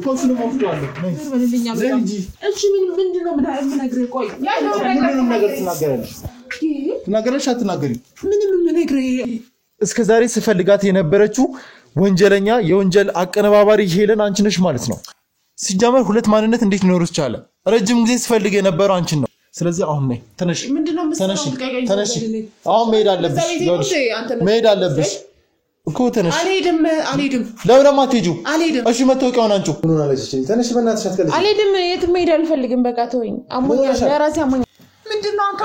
ኮንሱሉ ወስዷል እሺ ምንድነው ምንነግርህ ቆይ ያለው ነገር ትናገረሽ አትናገሪ ምንም ምንነግርህ እስከዛሬ ስፈልጋት የነበረችው ወንጀለኛ የወንጀል አቀነባባሪ ሄለን አንቺ ነሽ ማለት ነው ሲጀመር ሁለት ማንነት እንዴት ኖርስ ቻለ ረጅም ጊዜ ስፈልግ የነበረው አንቺን ነው ስለዚህ አሁን ነይ ተነሽ ተነሽ አሁን መሄድ አለብሽ እኮ ተነሽ አልሄድም ለምን አትሄጂው እሺ መተውቂያውን አንቺ ምን ሆነሽ ተነሽ በእናትሽ አትከልሽ አልሄድም የትም መሄድ አልፈልግም በቃ ተወኝ አሞኛል ለራሴ አሞኛል ምንድነው አንተ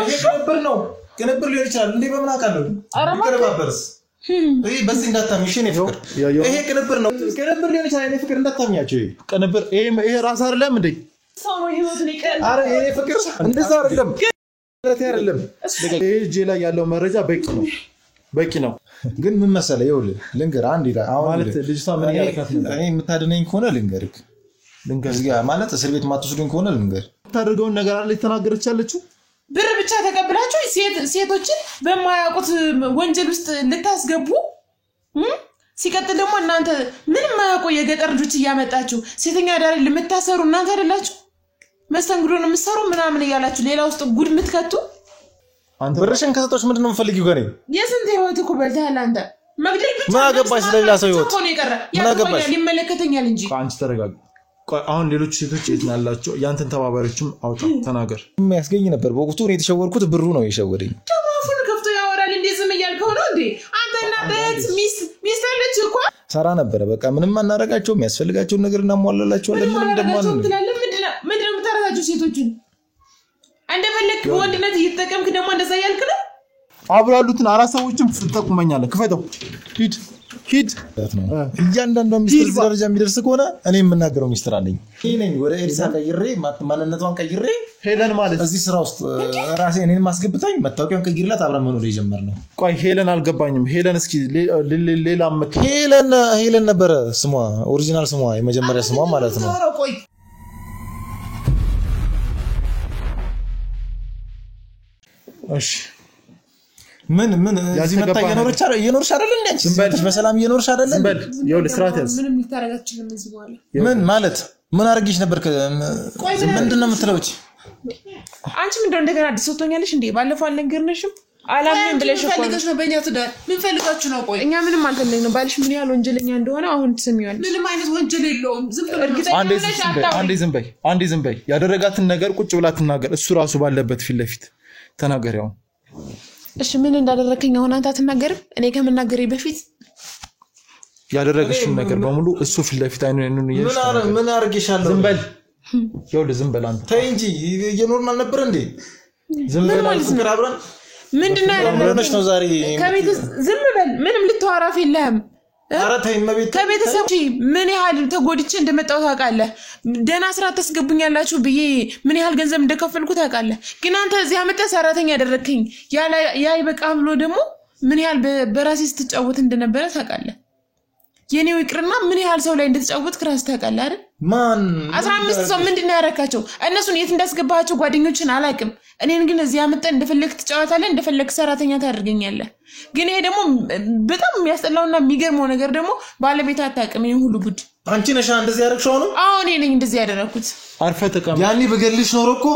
ቅንብር ሊሆን ይችላል እንዴ በምን አውቃለሁ ይቀርባበርስ ይሄ በስ እንዳታምሽ እኔ ፍቅር ይሄ ቅንብር ነው ቅንብር ሊሆን ይችላል እኔ ፍቅር እንዳታምኛቸው ቅንብር ይሄ ራስ አይደለም እንዴ ሰው ነው ህይወትን ይቀር አረ ይሄ ፍቅር እንደዛ አይደለም አይደለም ይሄ ጄ ላይ ያለው መረጃ በቂ ነው ግን ምን መሰለ ይኸውልህ ልንገር አንድ ይላል አሁን ማለት ልጅቷ ምን ያልካት ነው እኔ የምታድነኝ ከሆነ ልንገርክ ማለት እስር ቤት ማትወስዱኝ ከሆነ ልንገር ታደርገውን ነገር አለ የተናገረች ያለችው ብር ብቻ ተቀብላችሁ ሴቶችን በማያውቁት ወንጀል ውስጥ ልታስገቡ ሲቀጥል ደግሞ እናንተ ምንም ማያውቁ የገጠር ልጆች እያመጣችሁ ሴተኛ ዳሪ ለምታሰሩ እናንተ አይደላችሁ መስተንግዶ ነው የምትሰሩ ምናምን እያላችሁ ሌላ ውስጥ ጉድ ምትከቱ አንተ ብርሽን ከሰጦች ምንድነው የምፈልጊው ጋር የስንት ህይወት እኮ በልተሃል አንተ መግደል ብቻ ማገባሽ ለሌላ ሰው ህይወት ማገባሽ ይመለከተኛል እንጂ አንቺ ተረጋጋ አሁን ሌሎች ሴቶች የትናላችሁ ያንተን ተባባሪዎችም አውጣ ተናገር የሚያስገኝ ነበር በወቅቱ እኔ የተሸወርኩት ብሩ ነው የሸወደኝ ተማፉን ከፍቶ ያወራል እንዴ ዝም እያልከው ነው እንዴ አንተና በት ሚስ አለች እኮ ሰራ ነበር በቃ ምንም አናረጋቸው የሚያስፈልጋቸው ነገር እናሟላላቸዋለን ምንም እንደማን ምንድነው የምታረጋቸው ሴቶችን እንደፈለክ ወንድነት እየተጠቀምክ ደግሞ እንደዛ ያልክ ነው አብራሉትን አራት ሰዎችም ተጠቁመኛለህ ክፈተው ሂድ እያንዳንዱ ሚስጥር ደረጃ የሚደርስ ከሆነ እኔ የምናገረው ሚስጥር አለኝ እኔ ወደ ኤልሳ ቀይሬ ማንነቷን ቀይሬ ሄለን ማለት እዚህ ስራ ውስጥ ራሴ እኔን ማስገብታኝ መታወቂያን ቀይርላት አብረን መኖር የጀመርነው ቆይ ሄለን አልገባኝም ሄለን እስኪ ሌላ ሄለን ነበር ስሟ ኦሪጂናል ስሟ የመጀመሪያ ስሟ ማለት ነው እሺ ምን እዚህ መጣ የኖርሽ አይደል እንዴ አንቺ በሰላም የኖርሽ አይደል እንበል ይኸው ለስራት ያዝ ምንም ልታረጋችሁ እዚህ በኋላ ምን ማለት ምን አርግሽ ነበር ምንድነው የምትለውች አንቺ ምንድነው እንደገና አዲስ ወጥቶኛለሽ እንዴ ባለፈው አልነገርነሽም አላምን ብለሽ እኮ ፈልገሽ ነው በእኛ ትዳር ምን ፈልጋችሁ ነው ቆይ እኛ ምንም አልፈልግንም ባልሽ ምን ያህል ወንጀለኛ እንደሆነ አሁን ትስሚዋለሽ ምንም አይነት ወንጀል የለውም ዝም ብለሽ አንዴ ዝም በይ ያደረጋትን ነገር ቁጭ ብላ ትናገር እሱ ራሱ ባለበት ፊት ለፊት ተናገሪው እሺ ምን እንዳደረከኝ አሁን አንተ አትናገርም እኔ ከመናገሬ በፊት ያደረገሽን ነገር በሙሉ እሱ ፊት ለፊት አይኑን ምን አርግሻለሁ ዝም በል አንተ ተይ እንጂ የኖርማል ነበር እንዴ ዝም በል ፍቅር አብረን ምንድነው ያደረገሽ ነው ዛሬ ከቤት ዝም በል ምንም ልትዋራፍ የለህም አራተይ መቤት ከቤተሰብ ምን ያህል ተጎድቼ እንደመጣው ታውቃለህ ደና ስራ ተስገቡኛላችሁ ብዬ ምን ያህል ገንዘብ እንደከፈልኩ ታውቃለህ ግን አንተ እዚህ አመጣ ሰራተኛ ያደረከኝ ያ ይበቃ ብሎ ደግሞ ምን ያህል በራሴ ስትጫወት እንደነበረ ታውቃለህ የኔው ይቅርና ምን ያህል ሰው ላይ እንደተጫወት ክራስ ታውቃለህ አይደል ማን 15 ሰው ምንድነው ያረካቸው እነሱን የት እንዳስገባቸው ጓደኞችን አላቅም እኔን ግን እዚህ አመጣ እንደፈለክ ትጫወታለህ እንደፈለክ ሰራተኛ ታደርገኛለህ ግን ይሄ ደግሞ በጣም የሚያስጠላውና የሚገርመው ነገር ደግሞ ባለቤት አታውቅም ይሄን ሁሉ ጉድ አንቺ ነሽ እንደዚህ ያረክሽው ነው አዎ እኔ ነኝ እንደዚህ ያደረኩት አርፈ ተቀም ያኒ በገልሽ ኖር እኮ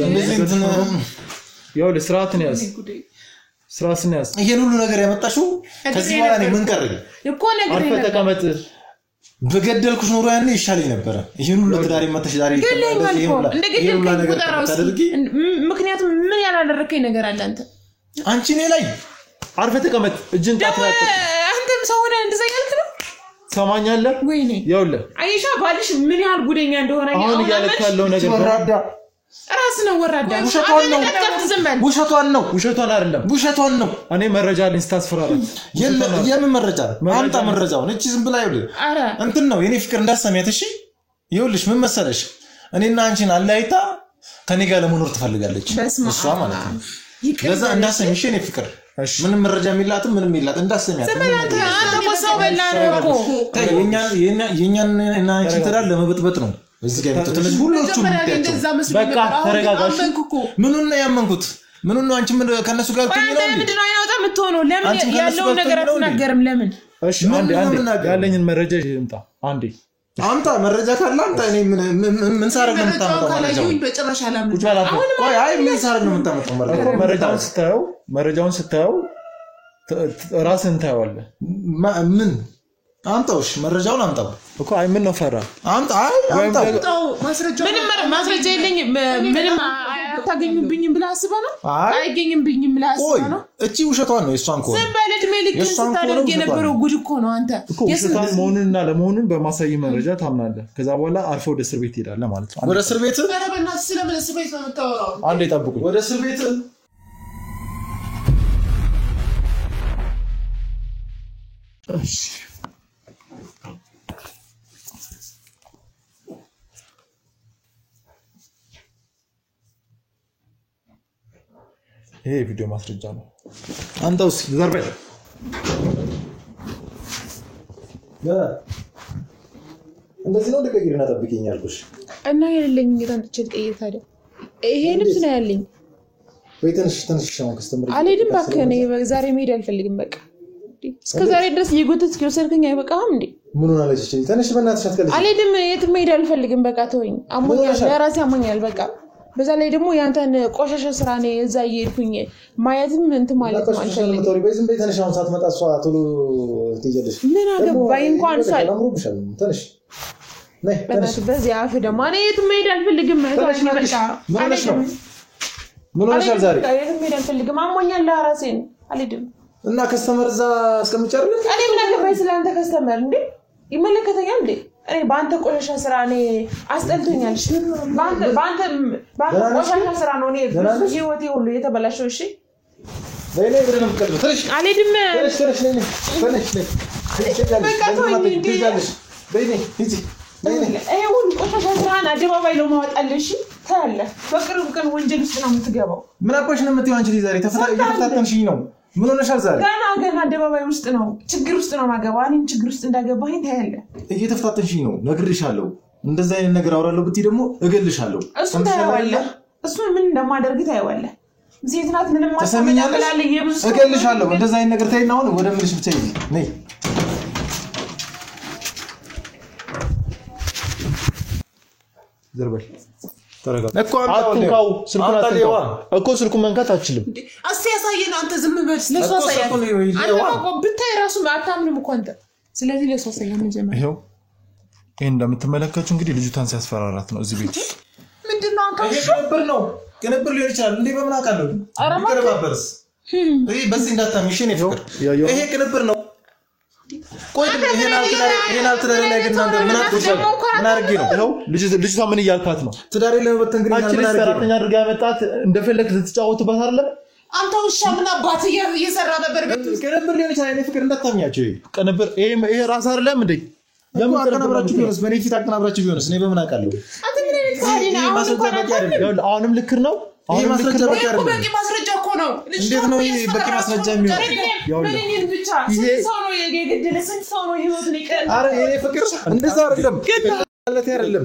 እንደዚህ እንትን ያው ለስርዓት ነው ያዝ ስራስን ያዝ ይሄን ሁሉ ነገር ያመጣሽው ከዚህ በኋላ ነው ምን ቀረኝ እኮ ነገር አርፈ ተቀመጥ በገደልኩሽ ኖሮ ያኔ ይሻለኝ ነበር ይሄን ሁሉ ትዳር መተሽ ዛሬ እንደገደልኩ ነገር ታደርጊ ምክንያቱም ምን ያላደረከኝ ነገር አለ አንቺ ነኝ ላይ አርፈ ተቀመጥ እጅን ታጥራጥ አንተም ሰው ሆነ እንደዛ ያልክ ነው ሰማኛለህ ወይኔ ያውለ አይሻ ባልሽ ምን ያህል ጉደኛ እንደሆነ አሁን ያለካለው ነገር ወራዳ ራስ ነው ወራዳ ውሸቷን አይደለም ውሸቷን ነው እኔ መረጃ ልስታስፈራራት የምን መረጃ አምጣ መረጃውን እቺ ዝም ብላ ይውል እንትን ነው የኔ ፍቅር እንዳሰሚያት እሺ ይውልሽ ምን መሰለሽ እኔና አንቺን አላይታ ከኔ ጋር ለመኖር ትፈልጋለች እሷ ማለት ነው ለዛ እንዳሰሚሽ የኔ ፍቅር ምንም መረጃ የሚላትም ምንም ይላት እንዳሰሚያት ተመላተ አንተ ቆሳው በላረኮ የኛን እና አንቺ ተዳር ለመበጥበጥ ነው እዚህ ጋር ተተለሽ ሁሉንም በቃ ተረጋጋሽ ምኑን ነው ያመንኩት ምኑን ነው አንቺ ምን ከነሱ ጋር ትኝ ነው ምንድነው ያወጣ ምትሆነው ለምን ያለው ነገር አትናገርም ለምን እሺ አንዴ ያለኝን መረጃ ይምጣ አንዴ አምጣ መረጃ ካለ አምጣ እኔ ምን ሳረግ ነው የምታመጣው መረጃው በጭራሽ አላምንም ቆይ አይ ምን ሳረግ ነው የምታመጣው መረጃውን ስታየው ራስን ታየዋለህ ምን አምጣውሽ መረጃውን አምጣው እኮ አይ ምን ነው ፈራ አምጣው ማስረጃ የለኝም ምንም አታገኙብኝም ብለህ አስበህ ነው አይገኝብኝም ብለህ አስበህ ነው እቺ ውሸቷን ነው እሷን ኮን ሰንበለድ መልክ ስታደርግ የነበረው ጉድ እኮ ነው አንተ ውሸቷን መሆኑንና ለመሆኑን በማሳይ መረጃ ታምናለህ ከዛ በኋላ አርፎ ወደ እስር ቤት ይሄዳል ማለት ነው ወደ እስር ቤት በረበና ስለምን እስር ቤት ነው የምታወራው አንዴ ጠብቁኝ ወደ እስር ቤት እሺ ይሄ ቪዲዮ ማስረጃ ነው አንተውስ ዘርበ እንደዚህ ነው ልቀይርና ጠብቂኝ አልኩሽ እና የሌለኝ እንግዲህ ትችል ታዲያ ይሄ ልብስ ነው ያለኝ ወይ ትንሽ ነው ከስተምር አልሄድም እባክህ እኔ ዛሬ መሄድ አልፈልግም በቃ እስከ ዛሬ ድረስ የጎተት ከወሰድከኝ አይበቃም እንዴ ምን ሆነ አለች ትንሽ በእናትሽ አትከልሽ አልሄድም የት መሄድ አልፈልግም በቃ ተወኝ አሞኛል ለራሴ አሞኛል በቃ በዛ ላይ ደግሞ ያንተን ቆሻሻ ስራ ነው እዛ እየሄድኩኝ ማየትም እንትን ማለት ነው አልፈልግም ቶሪ በዝም በተነሽ አሁን ሳትመጣ እሷ ቶሎ ትይጀልሽ ምን አገባኝ እንኳን ሳል ለምሩብሻል ትንሽ ነይ ትንሽ በዚህ አፍ ደግሞ እኔ የት መሄድ አልፈልግም ተወኝ በቃ ምን ሆነሻል ዛሬ የት መሄድ አልፈልግም አሞኛል ለራሴ አልሄድም እና ከስተመር እዛ እስከምጨርል እኔ ምን አገባኝ ስለአንተ ከስተመር እንዴ ይመለከተኛል እንዴ እኔ ባንተ ቆሻሻ ስራ እኔ አስጠልቶኛል እሺ ባንተ ቆሻሻ ስራ ነው እኔ ህይወቴ ሁሉ የተበላሸው እሺ በእኔ ብለን እንቀጥል ትንሽ አልሄድም ትንሽ በእኔ ሂጂ ይሄ ሁሉ ቆሻሻ ስራን አደባባይ ነው ማወጣልህ እሺ ታያለህ በቅርብ ቀን ወንጀል ውስጥ ነው የምትገባው ምን አባሽ ነው የምትይው አንቺ ዛሬ ተፈታተንሽኝ ነው ምን ሆነሻል ዛሬ ገና አደባባይ ውስጥ ነው ችግር ውስጥ ነው ማገባው እኔም ችግር ውስጥ እንዳገባኝ ታያለህ እየተፈታተንሽኝ ነው ነግሬሻለሁ እንደዛ አይነት ነገር አወራለሁ ብትይ ደግሞ እገልሻለሁ እሱ ምን እንደማደርግ ታያለህ ሴት ናት ምንም ማስተማመኛለሽ እገልሻለሁ እንደዛ አይነት ነገር ታይና አሁን ወደ ምንሽ ብቻ ይይ ነይ ዘርበል ተረጋ እኮ አንተው ስልኩን አትንካው እኮ ስልኩን መንካት አትችልም እስቲ ያሳየን አንተ ዝም በል ለሷ ያሳየን አንተ ብታይ ራሱ አታምንም እኮ አንተ ስለዚህ ለሷ ያሳየን ጀመረ ይሄው ይሄ እንደምትመለከቱ እንግዲህ ልጅቷን ሲያስፈራራት ነው እዚህ ቤት ምንድነው አንተ ቅንብር ሊሆን ይችላል እንዴ በምን አውቃለሁ ይቀርባበርስ ይሄ በዚህ እንዳታምሽ እኔ ፍቅር ይሄ ቅንብር ነው ቆይ ይሄን አልተደረገ ላይ ግን አንተ ምን አድርጌ ነው ይሄው ልጅቷ ምን እያልካት ነው ትዳሬ ለመበተን ግን ምን አድርጌ ሰራተኛ አድርጋ ያመጣት እንደፈለክ ልትጫወቱበት አይደለም አንተ ውሻ ምን አባት እየሰራ ነበር ቅንብር ሊሆን ይችላል እኔ ፍቅር እንዳታምኛቸው ቅንብር ይሄ ራስ አይደለም እንዴ ለምን አቀናብራችሁ ቢሆንስ በኔ ፊት አቀናብራችሁ ቢሆንስ እኔ በምን አውቃለሁ አንተ ምን አይነት ታዲያ ነው ማስረጃ በቂ አይደለም አሁንም ልክር ነው ይሄ ማስረጃ በቂ አይደለም በቂ ማስረጃ እኮ ነው እንዴት ነው ይሄ በቂ ማስረጃ የሚሆነው ምን ብቻ ሰው ነው የገደለ ሰው ነው ህይወቱን ይቀር አረ የኔ ፍቅር እንደዛ አይደለም ማለት አይደለም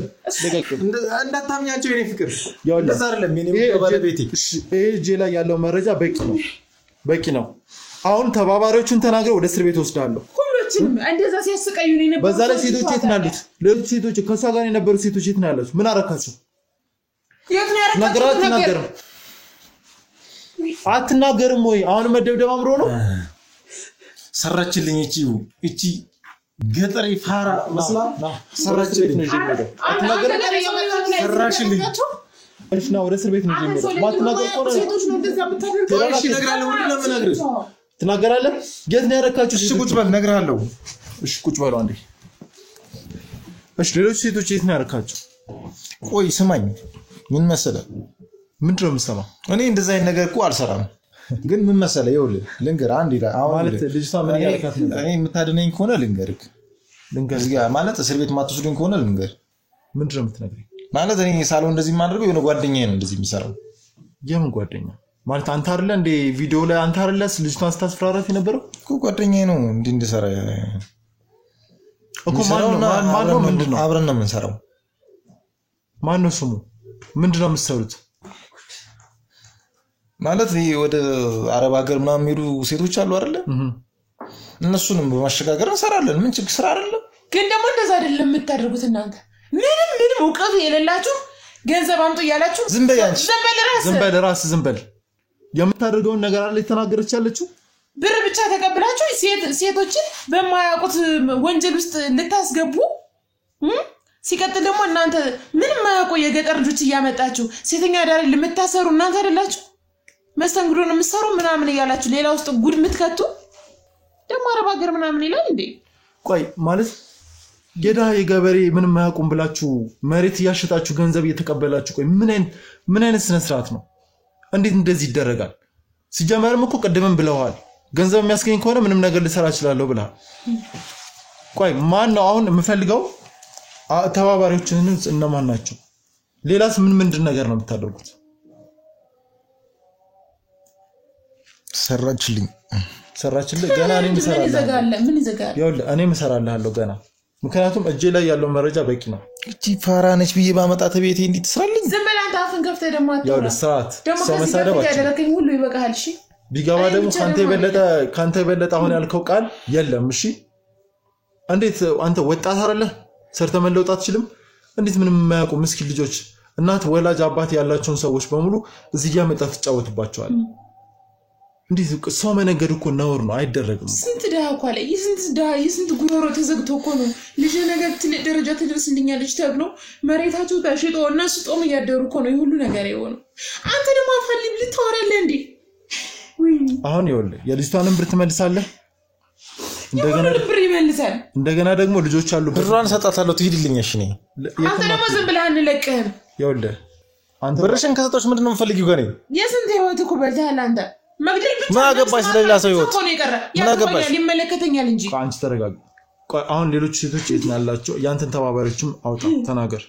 እንዳታምኛቸው የኔ ፍቅር እንደዛ አይደለም የኔ ባለቤቴ ይሄ እጄ ላይ ያለው መረጃ በቂ ነው አሁን ተባባሪዎቹን ተናግረው ወደ እስር ቤት ወስዳለሁ ሁሉንም እንደዛ ሲያስቀዩኝ ነበር በዛ ላይ ሴቶች የት ናሉት ሌሎች ሴቶች ከሷ ጋር የነበሩ ሴቶች የት ናሉት ምን አረካቸው የት ነው ያረካቸው ነገር አትናገርም ወይ አሁን መደብደብ አምሮ ነው ሰራችልኝ እቺ ገጠሪ ፋራ መስላ ሰራችልኝ አትናገርም ሰራችልኝ እሺ ነው ወደ እስር ቤት ነው የሚሄደው ማትናገር ቆነ ሴቶች ነው እንደዛ ብታደርገው እሺ ነግራለሁ ወደ ለምን ነግርህ ትናገራለህ የት ነው ያረካችሁ እሺ ቁጭ በል ነግራለሁ እሺ ቁጭ በሉ አንዴ እሺ ሌሎች ሴቶች የት ነው ያረካችሁ ቆይ ስማኝ ምን መሰለህ ምንድነው የምሰማው እኔ እንደዛ አይነት ነገር እኮ አልሰራም ግን ምን መሰለህ ይኸውልህ ልንገር አንድ ይላል አሁን ማለት ልጅቷ ምን ያረካት ነው እኔ የምታድነኝ ከሆነ ልንገርህ ማለት እስር ቤት ማትወስዱኝ ከሆነ ልንገር ምንድነው የምትነግረኝ ማለት እኔ ሳሎን እንደዚህ ማድረገው የሆነ ጓደኛዬ ነው እንደዚህ የሚሰራው የምን ጓደኛ ማለት አንተ አይደለ እንደ ቪዲዮ ላይ አንተ አይደለስ ልጅቷን ስታስፈራራት የነበረው እኮ ጓደኛዬ ነው እንዲሰራ እኮ ማን ነው ምንድነው አብረን ነው የምንሰራው ማን ነው ስሙ ምንድነው የምትሰሩት ማለት ወደ አረብ ሀገር ምናምን የሚሄዱ ሴቶች አሉ አይደለ እነሱንም በማሸጋገር እንሰራለን ምን ችግር ስራ አይደለም ግን ደግሞ እንደዛ አይደለም የምታደርጉት እናንተ ምንም ዕውቀት የሌላችሁ ገንዘብ አምጡ ያላችሁ ዝም በል የምታደርገውን ነገር አለ የተናገረች ያለችው ብር ብቻ ተቀብላችሁ ሴቶችን በማያውቁት ወንጀል ውስጥ ልታስገቡ ሲቀጥል ደግሞ እናንተ ምንም ማያውቁ የገጠር ልጆች ያመጣችሁ ሴተኛ ዳር ለምታሰሩ እናንተ አይደላችሁ መስተንግዶ ነው የምትሰሩ ምናምን ያላችሁ ሌላ ውስጥ ጉድ ምትከቱ ደግሞ አረብ ሀገር ምናምን ይላል እንዴ ቆይ ማለት ገዳ የገበሬ ምንም ማያውቁም ብላችሁ መሬት ያሽጣችሁ ገንዘብ እየተቀበላችሁ ቆይ ምን አይነት ስነ ስርዓት ነው እንዴት እንደዚህ ይደረጋል ሲጀመርም እኮ ቀደመን ብለዋል ገንዘብ የሚያስገኝ ከሆነ ምንም ነገር ልሰራ እችላለሁ ብለሃል ቆይ ማን ነው አሁን የምፈልገው ተባባሪዎችን እነማን ናቸው ሌላስ ምንድን ነገር ነው የምታደርጉት ሰራችልኝ ገና እኔ ምሰራለሁ ምን ይዘጋል ይኸውልህ እኔ ምሰራለሁ ገና ምክንያቱም እጄ ላይ ያለው መረጃ በቂ ነው እቺ ፋራነች ብዬ ባመጣተ ቤቴ እንዴት ትስራልኝ ዝም ብለህ አንተ አፍን ከፍተህ ደግሞ ይኸውልህ ሰዓት ሰመሳደባችሁ ያደረከኝ ሁሉ ይበቃል እሺ ቢጋባ ደግሞ ካንተ የበለጠ አሁን ያልከው ቃል የለም እሺ እንዴት አንተ ወጣት አይደለህ ሰርተ መለውጥ አትችልም እንዴት ምንም የማያውቁ ምስኪን ልጆች እናት ወላጅ አባት ያላቸውን ሰዎች በሙሉ እዚህ ያመጣ ተጫወቱባቸዋል እንዴት ሰው መነገድ እኮ ነውር ነው አይደረግም ስንት ደሃ እኮ አለ የስንት ጉሮሮ ተዘግቶ እኮ ነው ልጅ ነገር ትልቅ ደረጃ ትደርስልኛለች ተብሎ መሬታቸው ተሽጦ እነሱ ጦም እያደሩ እኮ ነው ሁሉ ነገር የሆነው አንተ ደግሞ አፈልግ ልትወራለህ እንዴ አሁን ይኸውልህ የልጅቷንም ብር ትመልሳለህ እንደገና ደግሞ ልጆች አሉ ብሯን ሰጣታለሁ ትሄድልኝሽ ነኝ አንተ ደግሞ ዝም ብለህ አንለቅህም ይኸውልህ አንተ ብርሽን ከሰጠሽ ምንድነው የምፈልጊው ጋር የስንት ህይወት እኮ በልተሃል አንተ መግደል ብቻ ምን አገባሽ ስለሌላ ሰው ህይወት ምን አገባሽ ይመለከተኛል እንጂ አንቺ ተረጋጋ አሁን ሌሎች ሴቶች የት ናላችሁ ያንተን ተባባሪዎችም አውጣ ተናገር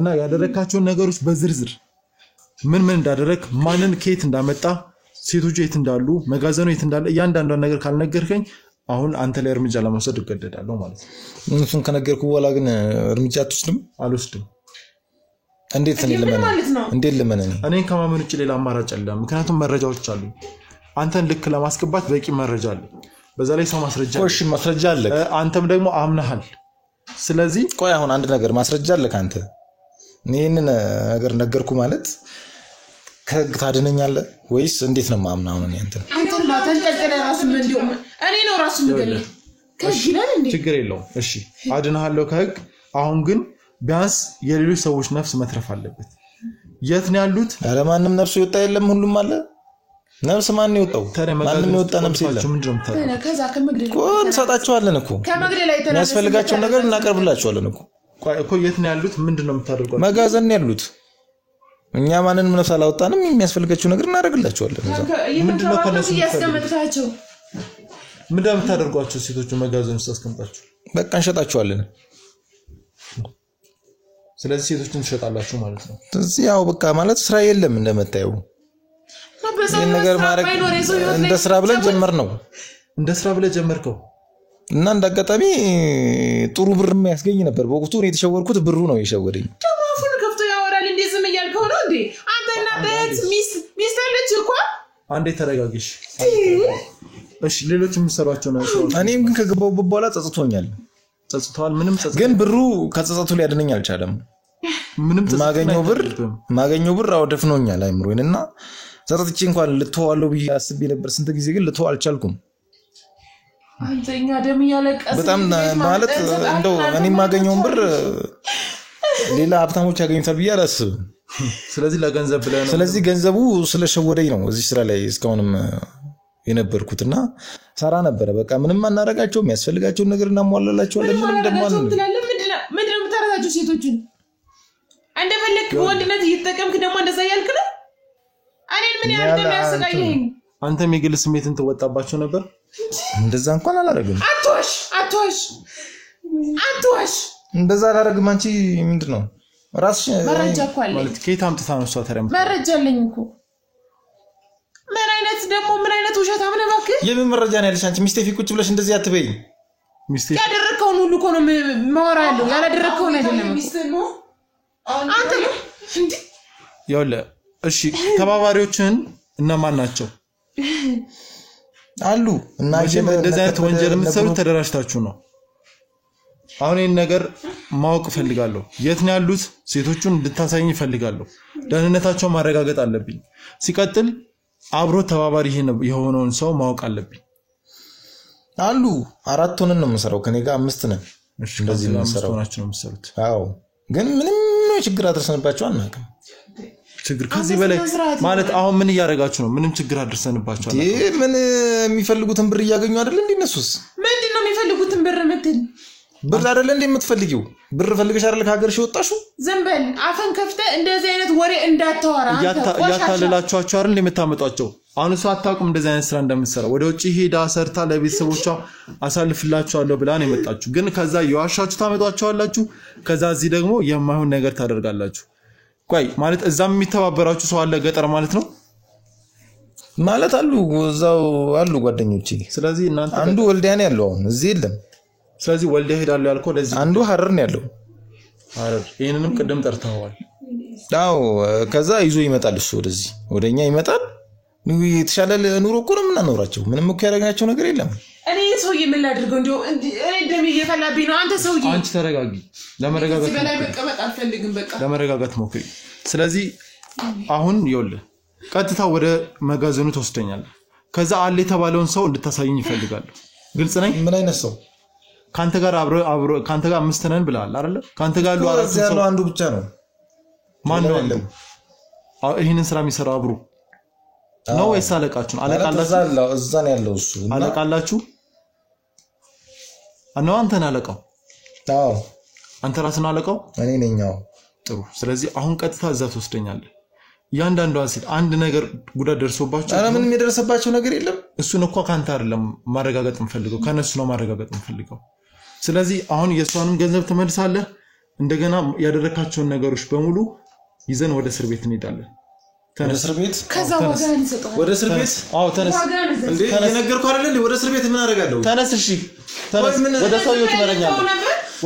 እና ያደረካቸውን ነገሮች በዝርዝር ምን እንዳደረክ ማንን ከየት እንዳመጣ ሴቶች የት እንዳሉ መጋዘኑ የት እንዳለ እያንዳንዱን ነገር ካልነገርከኝ አሁን አንተ ላይ እርምጃ ለመውሰድ እገደዳለሁ ማለት ነው እሱን ከነገርኩ በኋላ ግን እርምጃ አልወስድም እንዴት ለምን እኔን ከማመን ውጭ ሌላ አማራጭ የለም ምክንያቱም መረጃዎች አሉ አንተን ልክ ለማስገባት በቂ መረጃ አለ በዛ ላይ ሰው ማስረጃ አለ አንተም ደግሞ አምናሃል ስለዚህ ቆይ አሁን አንድ ነገር ማስረጃ አለ ካንተ እኔን ነገር ነገርኩ ማለት ከታድነኛለህ ወይስ እንዴት ነው ማምናው ነው አንተ ተንቀልቀለ ራስ ምን እንደው እኔ ነው ራስ ምገለ ከጅላል እንዴ ችግር የለው እሺ አድነሃለሁ ከህግ አሁን ግን ቢያንስ የሌሎች ሰዎች ነፍስ መትረፍ አለበት የት ነው ያሉት አረ ማንንም ነፍስ ይወጣ የለም ሁሉም አለ ነፍስ ማን ይወጣው ማንንም ይወጣ ነፍስ የለም ከዛ ከመግደል ቆን ሰጣቸዋለን እኮ ከመግደል ላይ ተነሳ ያስፈልጋቸው ነገር እናቀርብላቸዋለን እኮ የት ነው ያሉት ምንድነው የምታደርገው መጋዘን ያሉት እኛ ማንንም ነፍስ አላወጣንም የሚያስፈልጋቸው ነገር እናደርግላቸዋለን ምንድነው ከነሱ ያስቀምጣቸው ምንድነው የምታደርጓቸው ሴቶቹ መጋዘን ውስጥ አስቀምጣቸው በቃ እንሸጣቸዋለን ስለዚህ ሴቶችን ትሸጣላችሁ ማለት ነው ስለዚህ ያው በቃ ማለት ስራ የለም እንደመታየው ይሄን ነገር ማድረግ እንደ ስራ ብለን ጀመርከው እና እንዳጋጣሚ ጥሩ ብር የሚያስገኝ ነበር በወቅቱ እኔ የተሸወርኩት ብሩ ነው የሸወደኝ ተማፉን ከፍቶ ያወራል እንዴ ዝም እያልከው ነው እንዴ አንተና በት ሚስት አለች እኮ አንዴ ተረጋግሽ እሺ ሌሎች የሚሰሯቸው ነው እኔም ግን ከገባው በኋላ ጸጽቶኛል ምንም ግን ብሩ ከጸጸቱ ሊያድነኝ አልቻለም ምንም ማገኘው ብር አውደፍኖኛል አይምሮዬንና ጸጸትቼ እንኳን ልተዋለው ብዬ አስቤ ነበር ስንት ጊዜ ግን ልተው አልቻልኩም አንተኛ ደም ያለቀስ በጣም ማለት እንደው እኔ ማገኘውን ብር ሌላ ሀብታሞች ያገኙታል ብዬ አላስብም ስለዚህ ለገንዘብ ብለህ ነው ስለዚህ ገንዘቡ ስለሸወደኝ ነው እዚህ ስራ ላይ እስካሁንም የነበርኩትና ሰራ ነበር በቃ ምንም አናረጋቸው የሚያስፈልጋቸው ነገር እናሟላላቸዋለን ምንም እንደማን ምንድነው የምታረጋቸው ሴቶችን እንደፈለክ ወንድነት እየተጠቀምክ ደግሞ እንደዛ ያልክ ነው እኔን ምን ያህል እንደሚያሰቃየኝ አንተም የግል ስሜትን ትወጣባቸው ነበር እንደዛ እንኳን አላረግም አትዋሽ እንደዛ አላረግም አንቺ ምንድነው ራስሽ መረጃ እኮ አለ ማለት ከየት አምጥታ ነው እሷ ተረም መረጃ አለኝ እኮ ምን አይነት ውሸታም ነህ እባክህ የምን መረጃ ነው ያለሽ አንቺ ሚስቴ ፊት ቁጭ ብለሽ እንደዚህ አትበይ ሚስቴ ያደረከውን ሁሉ እኮ ነው ማወራ ያለው ያላደረከውን አይደለም ሚስቴ ነው አንተ እንዴ ያለ እሺ ተባባሪዎችን እነማን ናቸው አሉ እና እንደዚህ አይነት ወንጀል የምትሰሩት ተደራጅታችሁ ነው አሁን ይሄን ነገር ማወቅ ፈልጋለሁ የት ነው ያሉት ሴቶቹን እንድታሳይኝ ፈልጋለሁ ደህንነታቸው ማረጋገጥ አለብኝ ሲቀጥል አብሮ ተባባሪ የሆነውን ሰው ማወቅ አለብኝ አሉ 4 ሆነን ነው የምንሰራው ከኔ ጋር 5 ነን እንደዚህ ነው የምንሰሩት አዎ ግን ምንም ችግር አድርሰንባቸው አናውቅም ችግር ከዚህ በላይ ማለት አሁን ምን ያያረጋችሁ ነው ምንም ችግር አድርሰንባቸው አናውቅም ምን የሚፈልጉትን ብር ያገኙ አይደል እንዴ እነሱስ ምንድነው የሚፈልጉትን ብር ምትል ብር አይደል እንዴ የምትፈልጊው ብር ፈልገሽ አይደል ከሀገርሽ ወጣሽው ዘንበል አፈን ከፍተ እንደዚህ አይነት ወሬ እንዳታወራ ያታለላችኋቸው አይደል የምታመጧቸው አሁን ሰው አታውቁም እንደዚህ አይነት ስራ እንደምትሰራ ወደ ውጪ ሄዳ ሰርታ ለቤተሰቦቿ አሳልፍላችኋለሁ ብላ ነው የመጣችሁ ግን ከዛ የዋሻችሁ ታመጧቸዋላችሁ ከዛ እዚህ ደግሞ የማይሆን ነገር ታደርጋላችሁ ቆይ ማለት እዛም የሚተባበራችሁ ሰው አለ ገጠር ማለት ነው ማለት አሉ እዛው አሉ ጓደኞቼ ስለዚህ እናንተ አንዱ ወልዲያ ነው ያለው አሁን እዚህ የለም ስለዚህ ወልዲያ ሄዳለሁ ያልከው ለዚህ አንዱ ሐረር ነው ያለው ሐረር ይሄንንም ቀደም ጠርተዋል ዳው ከዛ ይዞ ይመጣል እሱ ወደዚህ ወደኛ ይመጣል የተሻለ ኑሮ እኮ ነው የምናኖራቸው ምንም እኮ ያደረግናቸው ነገር የለም እኔ ሰውዬ ምን ላድርገው እንደው እኔ ደም እየፈላብኝ ነው አንተ ሰውዬ አንቺ ተረጋጊ ለመረጋጋት በላይ መቀመጥ አልፈልግም በቃ ለመረጋጋት ሞክሪ ስለዚህ አሁን ይኸውልህ ቀጥታ ወደ መጋዘኑ ተወስደኛለህ ከዛ አለ የተባለውን ሰው እንድታሳይኝ ይፈልጋል ግልጽ ነኝ ምን አይነት ሰው ካንተ ጋር አብሮ ካንተ ጋር 5 ነን ብለሃል አይደል ካንተ ጋር ያለው 4 ሰው አንዱ ብቻ ነው ማን ነው አንዱ ይሄንን ስራ የሚሰራው አብሮ ነው ወይስ አለቃችሁ አለቃላችሁ እዛ ነው ያለው እሱ አለቃላችሁ አናው አንተ ነህ አለቃው አዎ አንተ ራስህ ነህ አለቃው እኔ ነኝ አዎ ጥሩ ስለዚህ አሁን ቀጥታ እዛ ተወስደኛለህ ያንዳንዷን ሴት አንድ ነገር ጉዳት ደርሶባቸው አረ ምንም የደረሰባቸው ነገር የለም እሱን እኮ ካንተ አይደለም ማረጋጋጥ እንፈልገው ከነሱ ነው ማረጋጋጥ እንፈልገው ስለዚህ አሁን የሷንም ገንዘብ ተመልሳለህ እንደገና ያደረካቸውን ነገሮች በሙሉ ይዘን ወደ እስር ቤት እንሄዳለን ወደ እስር ቤት ከዛ ወጋን ይሰጣው ወደ እስር ቤት አዎ ተነስ እንዴ የነገርኩህ አይደል እንዴ ወደ እስር ቤት ምን አደርጋለሁ ተነስ እሺ ተነስ ወደ ሰውየው ትመረኛለህ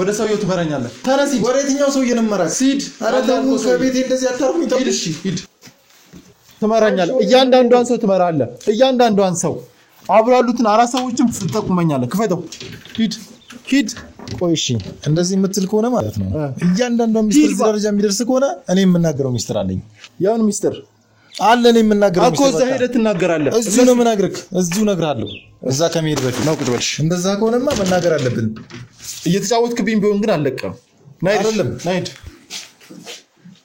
ወደ ሰውየው ትመረኛለህ ተነስ ወደ የትኛው ሰውዬ ነው መራክ ሲድ አይደለም ከቤቴ እንደዚህ አታርኩኝ ሂድ እሺ ሂድ ትመራኛለህ እያንዳንዷን ሰው ትመራለህ እያንዳንዷን ሰው አብሮ ያሉትን 4 ሰዎችም ትጠቁመኛለህ ክፈተው ሂድ ቆይ እሺ እንደዚህ የምትል ከሆነ ማለት ነው እያንዳንዷን ሚስጥር ደረጃ የሚደርስ ከሆነ እኔ የምናገረው ሚስጥር አለኝ ያውን ሚስጥር አለ እኔ የምናገረው ሚስጥር እኮ እዛ ሄደህ ትናገራለህ እዚሁ ነው የምናገርክ እዚሁ እነግርሃለሁ እዛ ከመሄድ በፊት ነው ቁጭ በልሽ እንደዛ ከሆነማ መናገር አለብን እየተጫወትክብኝ ቢሆን ግን አለቀም አይደለም ናይድ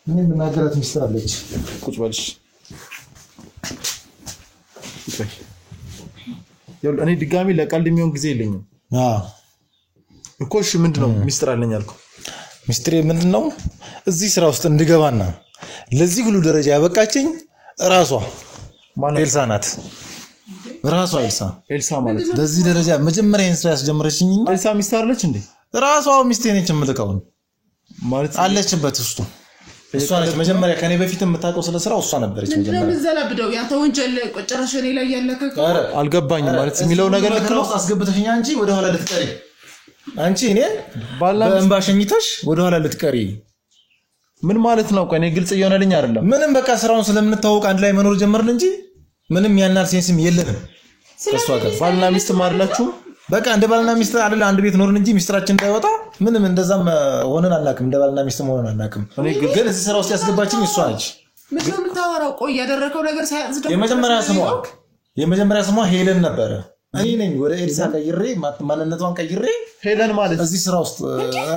እኔ የምናገራት ሚስጥር አለች ቁጭ በልሽ እኔ ድጋሚ ለቀልድ የሚሆን ጊዜ የለኝም እኮ እሺ ምንድነው ሚስጥር አለኝ አልከው ሚስጥር ምንድነው እዚህ ስራ ውስጥ እንድገባና ለዚህ ሁሉ ደረጃ ያበቃችኝ ራሷ ኤልሳ ናት ራሷ ኤልሳ ማለት ለዚህ ደረጃ መጀመሪያ ስራ ያስጀመረችኝ ኤልሳ ሚስጥር አለች እንዴ ራሷ ሚስቴ ነች የምልከው ማለት አለችበት ውስጡ እሷ ነች መጀመሪያ ከኔ በፊት የምታውቀው ስለ ስራው እሷ ነበረች መጀመሪያ ምን ዘላብደው ያ ተወንጀል ቆጨረሽ እኔ ላይ ያለከከ አልገባኝም ማለት የሚለው ነገር ልክ ነው አስገብተሽኛ አንቺ ወደ ኋላ ልትቀሪ አንቺ እኔ በእንባ ሸኝተሽ ወደ ኋላ ልትቀሪ ምን ማለት ነው ቆይ እኔ ግልጽ እየሆነልኝ አይደለም ምንም በቃ ስራውን ስለምንታወቅ አንድ ላይ መኖር ጀመርን እንጂ ምንም ያናል ሴንስም የለንም እሷ ጋር ባልና ሚስት ማርላችሁ በቃ እንደ ባልና ሚስት አይደል አንድ ቤት ኖርን እንጂ ሚስጥራችን እንዳይወጣ ምንም እንደዛም ሆነን አናውቅም እንደ ባልና ሚስት ሆነን አናውቅም እኔ ግን እዚህ ስራ ውስጥ ያስገባችኝ እሷ ነች ምንም የምታወራው ቆይ ያደረከው ነገር ሳይንስ ደግሞ የመጀመሪያ ስሟ ሄለን ነበረ እኔ ነኝ ወደ ኤልሳ ቀይሬ ማንነቷን ቀይሬ ሄለን ማለት እዚህ ስራ ውስጥ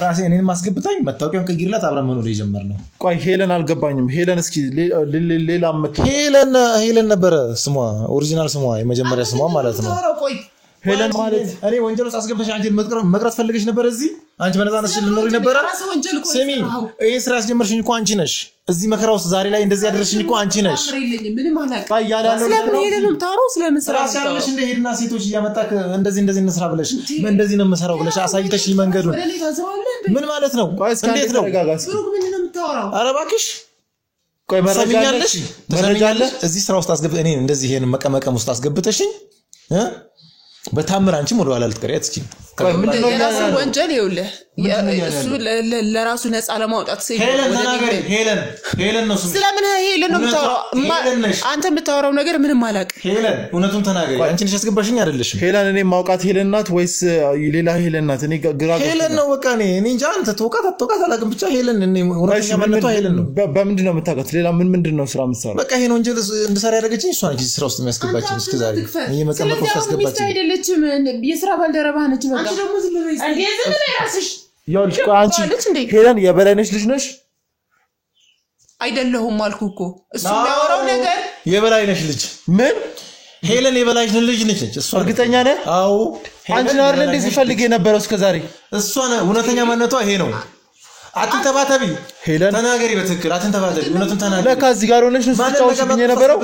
ራሴ እኔን ማስገብታኝ መታወቂያን ቀይርላት አብረን መኖር የጀመርነው ቆይ ሄለን አልገባኝም ሄለን እስኪ ሌላ ሄለን ነበረ ስሟ ኦሪጂናል ስሟ የመጀመሪያ ስሟ ማለት ነው ሄለን ማለት እኔ ወንጀል ውስጥ አስገብተሽ አንቺን መቅረት ፈልገሽ ነበር እዚህ አንቺ በነፃነት ልትኖሪ ነበር ስሚ ይሄ ስራ ያስጀመርሽኝ እኮ አንቺ ነሽ እዚህ መከራ ውስጥ ዛሬ ላይ እንደዚህ ያደረሽኝ እኮ አንቺ ነሽ ምንም አላውቅም ስለምን ሄደንም ታሮ ስለምን ስራ ያለሽ እንደ ሄድና ሴቶች እያመጣክ እንደዚህ እንስራ ብለሽ እንደዚህ ነው የምሰራው ብለሽ አሳይተሽ መንገዱን ምን ማለት ነው እንዴት ነው ብሩክ ምን ነው የምታወራው ኧረ እባክሽ ቆይ መረጃ አለ እዚህ ስራ ውስጥ አስገብተሽ እኔ እንደዚህ ይሄን መቀመቀም ውስጥ አስገብተሽኝ በታምር አንቺም ወደ ኋላ ልትቀሪ አትችይም ምንድነው የራሱ ወንጀል ይውልህ እሱ ለራሱ ነፃ ለማውጣት ሄለን ነው ስለምን ሄለን ነው የምታወራው አንተ የምታወራው ነገር ምንም አላቅ ሄለን እውነቱን ተናገሪ አንቺ ነሽ ያስገባሽኝ አይደለሽም ሄለን እኔ ማውቃት ሄለን ናት ወይስ ሌላ ሄለን ናት እኔ ግራ ሄለን ነው በቃ እኔ እንጃ አንተ ተወቃት አላቅም ብቻ ሄለን እኔ እውነተኛ ማንነቷ ሄለን ነው በምንድነው የምታውቃት ሌላ ምንድነው ስራ የምትሰራው በቃ ይሄን ወንጀል እንድሰራ ያደረገችኝ እሷ ነች ስራ ውስጥ የሚያስገባችኝ እስከዛሬ እኔ መቀመጥ ውስጥ ያስገባችኝ አይደለችም የስራ ባልደረባ ነች በቃ አንቺ ደግሞ ዝም ብለሽ እንዴ ዝም ብለሽ ራስሽ ያልሽ አንቺ ሄለን የበላይነሽ ልጅ ነሽ አይደለሁም አልኩኮ እሱ የሚያወራው ነገር የበላይነሽ ልጅ ምን ሄለን የበላይነሽ ልጅ ነች እሱ እርግጠኛ ነህ አዎ አንቺ ነው አይደል እንደዚህ ፈልጌ የነበረው እስከዛሬ እሷ እውነተኛ ማንነቷ ይሄ ነው አትንተባተቢ ሄለን ተናገሪ በትክክል አትንተባተቢ እውነቱን ተናገሪ ለካ እዚህ ጋር ሆነሽ ነው ስጫውሽብኝ የነበረው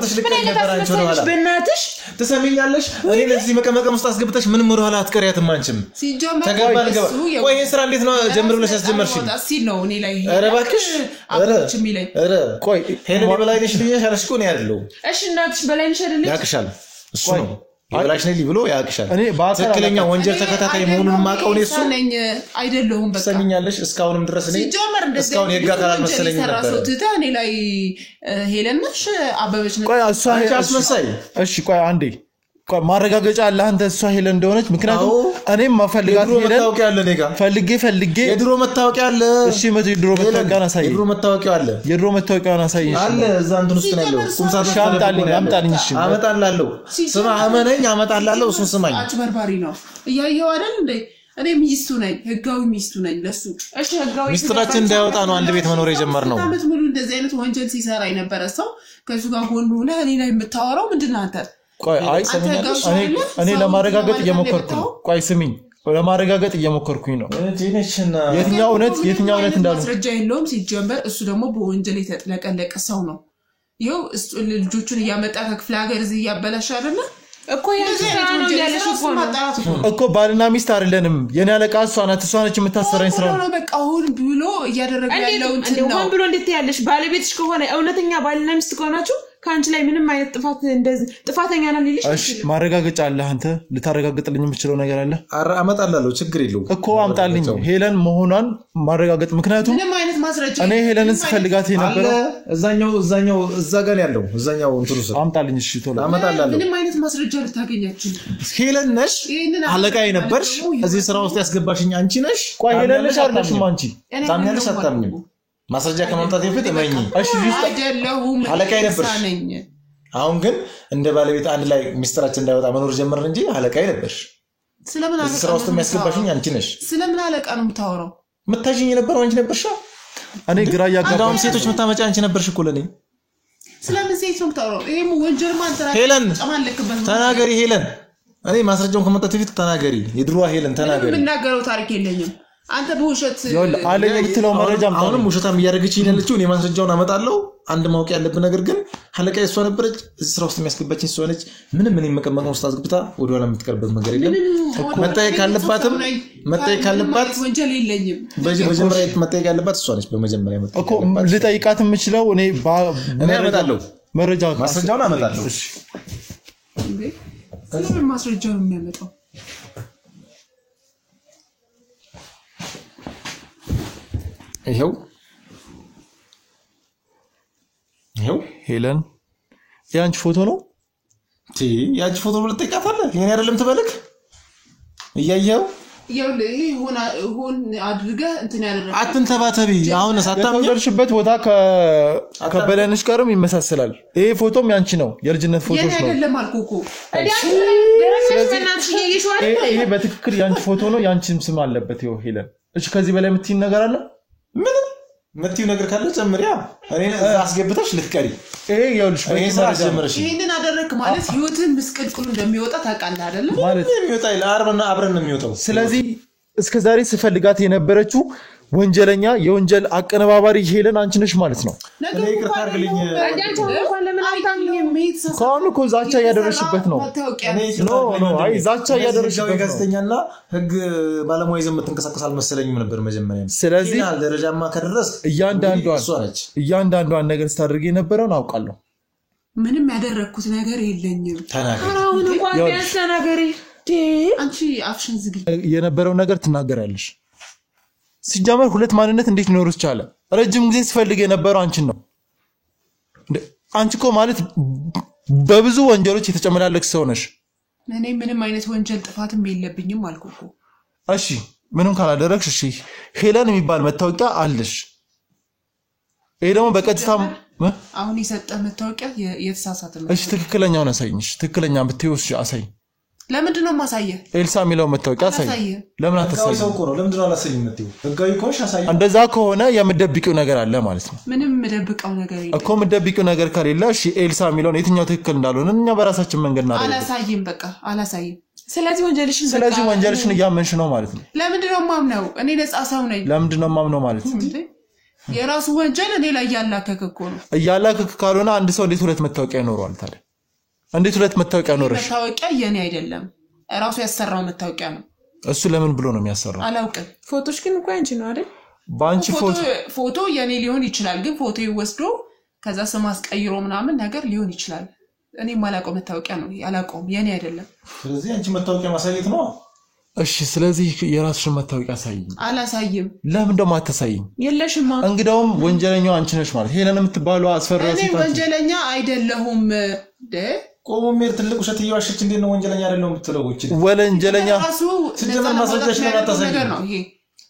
በእናትሽ ተሰሚኛለሽ እኔ ለዚህ መቀመቀም ውስጥ አስገብተሽ ምንም ወደ ኋላ አትቀሪያትም አንቺም ተገባል ገባ ቆይ ይሄ ስራ እንዴት ነው ጀምር ብለሽ ያስጀመርሽ ሲል ነው እኔ ላይ ኧረ እባክሽ ኧረ ቆይ ሄለን በላይነሽ ልጅሽ አለሽ እኮ ነው ያለው እሺ እናትሽ በላይነሽ አይደለሽ ያክሻል እሱ ነው ይብላሽ ነኝ ብሎ ያክሻል ትክክለኛ ወንጀል ተከታታይ መሆኑን ማቀው ነው እሱ አይደለሁም በቃ ሰሚኛለሽ እስካሁንም ድረስ እኔ እስካሁን የጋካላል መሰለኝ ነበር እኔ ላይ ሄለንሽ አበበች ነው ቆይ እሷ አስመሳይ እሺ ቆይ አንዴ ቆይ ማረጋገጫ አለ አንተ እሷ ሄለን እንደሆነች ምክንያቱም እኔም ማፈልጋት ሄለን መታወቂያ አለ ኔጋ ፈልጌ የድሮ መታወቂያ አለ እሺ የድሮ መታወቂያ አሳይ የድሮ መታወቂያ አለ የድሮ መታወቂያ አሳይኝ አለ እዛ እንትን ውስጥ ነው ያለው ቁምሳጥን አምጣልኝ እሺ አመጣላለሁ ስማ አመነኝ አመጣላለሁ እሱን ስማኝ አጭበርባሪ ነው እያየው አይደል እንዴ እኔ ሚስቱ ነኝ ህጋዊ ሚስቱ ነኝ ለሱ እሺ ህጋዊ ሚስጥራችን እንዳይወጣ ነው አንድ ቤት መኖር የጀመርነው አመት ሙሉ እንደዚህ አይነት ወንጀል ሲሰራ የነበረ ሰው ከሱ ጋር ሆኖ እኔ ላይ የምታወራው ምንድነው አንተ ቆይ አይ እኔ ለማረጋገጥ እየሞከርኩ ነው ቆይ ስሚኝ ለማረጋገጥ እየሞከርኩኝ ነው የትኛው እውነት እንዳሉ ማስረጃ የለውም ሲጀምር እሱ ደግሞ በወንጀል የተጠለቀለቀ ሰው ነው ይሄው ልጆቹን እያመጣ ከክፍለ ሀገር እዚህ ያበላሽ አይደለ እኮ ያንተ ያለሽ እኮ ባልና ሚስት አይደለንም የኔ አለቃ እሷ ናት የምታሰራኝ ስራ ነው በቃ አሁን ብሎ እያደረገ ያለው እንትን ነው አሁን ብሎ እንዴት ያለሽ ባለቤትሽ ከሆነ እውነተኛ ባልና ሚስት ከሆናችሁ ካንቺ ላይ ምንም አይነት ጥፋት እንደዚህ ጥፋተኛ ነን ልልሽ እሺ ማረጋገጫ አለ አንተ ልታረጋግጥልኝ የምትችለው ነገር አለ አመጣላለሁ ችግር የለውም እኮ አምጣልኝ ሄለን መሆኗን ማረጋገጥ ምክንያቱም ምንም አይነት ማስረጃ እኔ ሄለንን ስፈልጋት የነበረው እዛኛው እዛ ጋር ያለው እዛኛው እንትሩ ስለ አምጣልኝ እሺ ቶሎ አመጣላለሁ ምንም አይነት ማስረጃ ልታገኛችሁ ሄለን ነሽ አለቃዬ ነበርሽ እዚህ ስራ ውስጥ ያስገባሽኝ አንቺ ነሽ ቆይ ሄለን ነሽ አይደለሽም አንቺ ታምኛለሽ አታምኝም ማስረጃ ከማምጣት በፊት እመኚ እሺ አይደለሁም አለቃዬ ነበርሽ አሁን ግን እንደ ባለቤት አንድ ላይ ሚስጥራችን እንዳይወጣ መኖር ጀመርን እንጂ አለቃዬ ነበርሽ ስለምን አለቃ ስራ ውስጥ የሚያስገባሽኝ አንቺ ነሽ ስለምን አለቃ ነው የምታወራው መታሽኝ የነበረው አንቺ ነበርሽ እኔ ግራ ያጋባው ሴቶች መታመጫ አንቺ ነበርሽ እኮ ለኔ ስለምን ሴት ነው የምታወራው ይሄም ወንጀል ማንተራ ሄለን ተናገሪ ሄለን እኔ ማስረጃውን ከመጣት በፊት ተናገሪ የድሮ ሄለን ተናገሪ ምን እናገረው ታሪክ የለኝም አንተ በውሸት አለኝ የምትለው መረጃ አሁንም ውሸታም እያደረገችኝ ያለችው እኔ ማስረጃውን አመጣለሁ አንድ ማውቅ ያለብን ነገር ግን አለቃዬ እሷ ነበረች እዚህ ስራ ውስጥ የሚያስገባችኝ እሷ ነች ምንም ምን መቀመቅ ውስጥ አስገብታ ወደ ኋላ የምትቀርበት ነገር የለም መጠየቅ ካለባት ወንጀል የለኝም በመጀመሪያ መጠየቅ ያለባት እሷ ነች በመጀመሪያ እኮ ልጠይቃት የምችለው እኔ አመጣለሁ ማስረጃውን አመጣለሁ እሺ ስለምን ማስረጃውን የሚያመጣው ይሄው ሄለን ያንቺ ፎቶ ነው ያንቺ ፎቶ ብለህ ትጠይቃታለህ የኔ አይደለም ትበልክ እያየኸው ይሁን አድርገህ እንትን ያደረገ አትንተባተቢ አሁን ሳታምኝ ደርሽበት ቦታ ከበለንሽ ጋርም ይመሳሰላል ይሄ ፎቶም ያንቺ ነው የልጅነት ፎቶሽ ነው አይደለም አልኩኩ ይሄ በትክክል ያንቺ ፎቶ ነው ያንቺም ስም አለበት ይሄው ሄለን እሺ ከዚህ በላይ የምትይኝ ነገር አለ ምን መጥተው ነገር ካለ ጨምሪያ እኔ አስገብተሽ ልትቀሪ ይሄ ይኸውልሽ ይሄንን አደረክ ማለት ህይወትን ምስቅልቅሉ እንደሚወጣ ታውቃለህ አይደል ማለት የሚወጣ አብረን ነው የሚወጣው ስለዚህ እስከዛሬ ስፈልጋት የነበረችው ወንጀለኛ የወንጀል አቀነባባሪ ሄለን አንቺ ነሽ ማለት ነው እኔ ይቅርታ አድርግልኝ ካሁን እኮ ዛቻ ያደረሽበት ነው አይ ዛቻ ያደረሽበት ጋዜጠኛና ህግ ባለሙያ ይዘን የምትንቀሳቀስ አልመሰለኝም ነበር መጀመሪያ ስለዚህ ደረጃማ ከደረስ እያንዳንዷን ነገር ስታደርግ የነበረውን አውቃለሁ ምንም ያደረኩት ነገር የለኝም ተናገሪ አሁን እንኳን ቢያንስ ተናገሪ አንቺ አፍሽን ዝጊ የነበረው ነገር ትናገራለሽ ሲጀመር ሁለት ማንነት እንዴት ሊኖርስ ቻለ ረጅም ጊዜ ሲፈልግ የነበረው አንቺን ነው አንቺኮ ማለት በብዙ ወንጀሎች የተጨመላለክ ሰው ነሽ እኔ ምንም አይነት ወንጀል ጥፋትም የለብኝም አልኩኩ እሺ ምንም ካላደረግሽ እሺ ሄለን የሚባል መታወቂያ አለሽ ይሄ ደግሞ በቀጥታ አሁን ይሰጠ መታወቂያ የተሳሳተ ነው እሺ ትክክለኛውን አሳይኝሽ ትክክለኛ ብትይውስ አሳይ ለምንድን ነው ማሳየ ኤልሳ የሚለው መታወቂያ አሳይ ለምን አታሳይ ሰው ቆሮ ለምንድን ነው አላሳይም መጥተው ህጋዊ ኮሽ አሳይ እንደዛ ከሆነ የምደብቂው ነገር አለ ማለት ነው ምንም ምደብቀው ነገር የለም እኮ ምደብቂው ነገር ካሌላ እሺ ኤልሳ የሚለው የትኛው ትክክል እንዳልሆነ እኛ በራሳችን መንገድ እናደርጋለን አላሳይም በቃ አላሳይም ስለዚህ ወንጀልሽን እያመንሽ ነው ማለት ነው ለምንድን ነው ማምነው እኔ ነፃ ሰው ነኝ ለምንድን ነው ማምነው ማለት ነው የራሱ ወንጀል እኔ ላይ ያላከከ እኮ ነው እያላከከ ካልሆነ አንድ ሰው እንዴት ሁለት መታወቂያ ይኖረዋል ታዲያ እንዴት ሁለት መታወቂያ ኖርሽ መታወቂያ የኔ አይደለም ራሱ ያሰራው መታወቂያ ነው እሱ ለምን ብሎ ነው የሚያሰራው አላውቅም ፎቶሽ ግን እንኳን አንቺ ነው አይደል ባንቺ ፎቶ የኔ ሊሆን ይችላል ግን ፎቶ ይወስዶ ከዛ ስም አስቀይሮ ምናምን ነገር ሊሆን ይችላል እኔ ማላውቀው መታወቂያ ነው ያላውቀውም የኔ አይደለም ስለዚህ አንቺ መታወቂያ ማሳየት ነው እሺ ስለዚህ የራስሽን መታወቂያ አሳይኝ አላሳይም ለምን ደሞ አታሳይኝ የለሽማ እንግዳውም ወንጀለኛው አንቺ ነሽ ማለት ሄለን የምትባለው አስፈራው እኔ ወንጀለኛ አይደለሁም ቆሞሜር ትልቅ ውሸት እየዋሸች እንዴት ነው ወንጀለኛ አይደለም የምትለው እቺ ወንጀለኛ ሲጀመር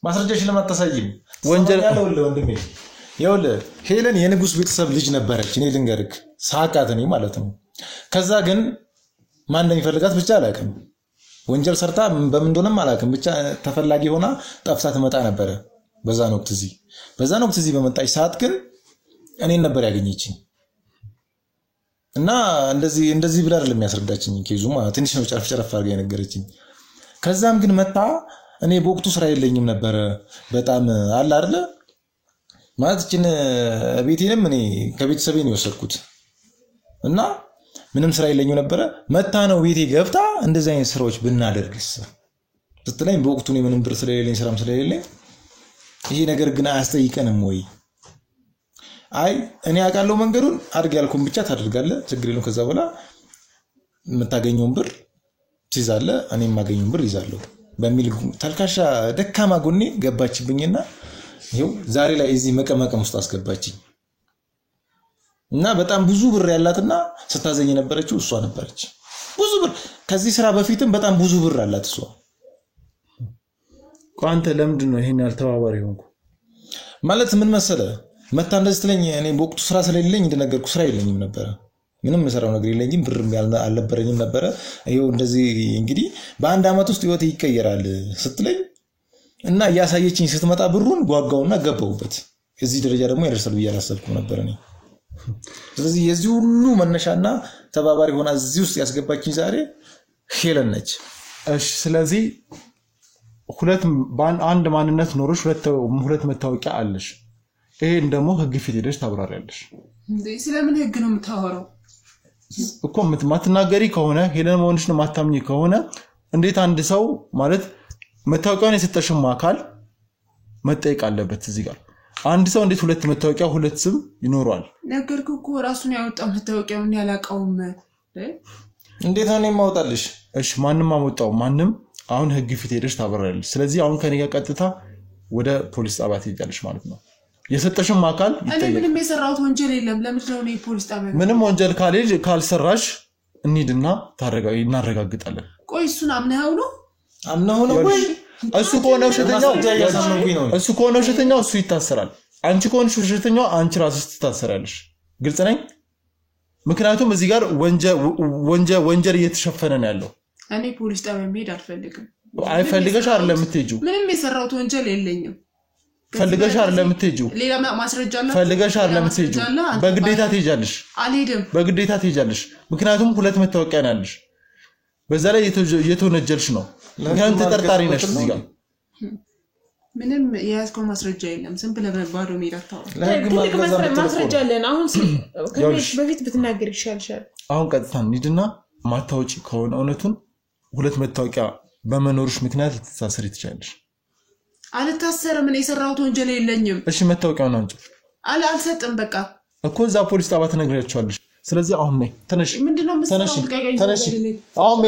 ማስረጃሽ ለማታሳይም ወንጀል ያለው ወንድሜ ይወለ ሄለን የንጉስ ቤተሰብ ልጅ ነበረች እኔ ልንገርክ ሳቃተኔ ማለት ነው ከዛ ግን ማን እንደሚፈልጋት ብቻ አላውቅም ወንጀል ሰርታ በምን እንደሆነም አላውቅም ብቻ ተፈላጊ ሆና ጠፍታ ትመጣ ነበር በዛን ወቅት እዚህ በመጣች ሰዓት ግን እኔን ነበር ያገኘችኝ እና እንደዚህ ብላ አይደለም የሚያስረዳችኝ ኬዙማ ትንሽ ነው ጨርፍ አድርጋ የነገረችኝ ከዛም ግን መጣ እኔ በወቅቱ ስራ የለኝም ነበር በጣም አለ አይደለ ማለት እቺን ቤቴንም እኔ ከቤተሰቤ ነው የወሰድኩት እና ምንም ስራ የለኝም ነበር መጣ ነው ቤቴ ገብታ እንደዚህ አይነት ስራዎች ብናደርግስ ስትለኝ በወቅቱ እኔ ምንም ብር ስለሌለኝ ስራም ስለሌለኝ ይሄ ነገር ግን አያስጠይቀንም ወይ አይ እኔ አቃለው መንገዱን አድርግ ያልኩን ብቻ ታደርጋለህ ችግር የለም ከዛ በኋላ የምታገኘውን ብር ትይዛለህ እኔ የማገኘውን ብር ይዛለሁ በሚል ተልካሻ ደካማ ጎኔ ገባችብኝና ይሄው ዛሬ ላይ እዚህ መቀመቀም ውስጥ አስገባችኝ እና በጣም ብዙ ብር ያላትና ስታዘኝ የነበረችው እሷ ነበረች ብዙ ብር ከዚህ ስራ በፊትም በጣም ብዙ ብር አላት እሷ ቋንተ ለምንድን ነው ይሄን ያልተባባሪ ሆንኩ ማለት ምን መሰለ መታ እንደዚህ ትለኝ እኔ በወቅቱ ስራ ስለሌለኝ እንደነገርኩ ስራ የለኝም ነበር ምንም መስራው ነገር የለኝም ብርም አልነበረኝም ነበር ይሄው እንደዚህ እንግዲህ በአንድ አመት ውስጥ ህይወት ይቀየራል ስትለኝ እና ያሳየችኝ ስትመጣ ብሩን ጓጓውና ገባውበት እዚህ ደረጃ ደግሞ ያደርሳል ብዬ አላሰብኩም ነበር እኔ ስለዚህ የዚህ ሁሉ መነሻና ተባባሪ ሆና እዚህ ውስጥ ያስገባችኝ ዛሬ ሄለን ነች እሺ ስለዚህ አንድ ማንነት ኖርሽ ሁለት መታወቂያ አለሽ ይሄን ደግሞ ህግ ፊት ሄደሽ ታብራሪያለሽ ስለምን ህግ ነው የምታወራው እኮ ማትናገሪ ከሆነ ሄለን መሆንሽ ነው ማታምኚ ከሆነ እንዴት አንድ ሰው ማለት መታወቂያውን የሰጠሽም አካል መጠየቅ አለበት እዚህ ጋር አንድ ሰው እንዴት ሁለት መታወቂያ ሁለት ስም ይኖራል ነገርኩ እኮ ራሱን ያወጣው መታወቂያውን ያላቀውም እንዴት ነው የማወጣልሽ እሺ ማንንም አወጣው ማንንም አሁን ህግ ፊት ሄደሽ ታብራሪያለሽ ስለዚህ አሁን ከኔ ጋር ቀጥታ ወደ ፖሊስ ጣቢያ ትሄጃለሽ ማለት ነው የሰጠሽም አካል እኔ ምንም የሰራሁት ወንጀል የለም ለምን ነው እኔ ፖሊስ ጣቢያ ምንም ወንጀል ካልሰራሽ እንሂድና እናረጋግጣለን ቆይ እሱን አምነኸው ነው ወይ እሱ ከሆነ ውሸተኛው እሱ ይታሰራል አንቺ ከሆነሽ ውሸተኛው አንቺ ራስሽ ትታሰራለሽ ግልጽ ነኝ ምክንያቱም እዚህ ጋር ወንጀል እየተሸፈነ ነው ያለው እኔ ፖሊስ ጣቢያ መሄድ አልፈልግም አይፈልገሽ አይደለም የምትሄጂው ምንም የሰራሁት ወንጀል የለኝም ፈልገሽ አይደለም የምትሄጂው ሌላ ማስረጃ አለ ፈልገሽ አይደለም የምትሄጂው በግዴታ ትሄጃለሽ አልሄድም በግዴታ ትሄጃለሽ ምክንያቱም ሁለት መታወቂያ ነው ያለሽ በዛ ላይ የተወነጀልሽ ነው ምክንያቱም ተጠርጣሪ ነሽ እዚህ ጋር ምንም የያዝከው ማስረጃ የለም ዝም ብለህ ባዶ ሜዳ ታወራለህ ማስረጃ አለን አሁን በፊት ብትናገር ይሻልሻል አሁን ቀጥታ እንሂድና ማታወጪ ከሆነ እውነቱን ሁለት መታወቂያ በመኖርሽ ምክንያት ልትታሰሪ ትችላለሽ አልታሰርም እኔ የሰራሁት ወንጀል የለኝም እሺ መታወቂያውን አንቺ አልሰጥም በቃ እኮ እዛ ፖሊስ ጣቢያ ተነግሪያቸዋለሽ ስለዚህ አሁን ነይ ተነሽ ተነሽ አሁን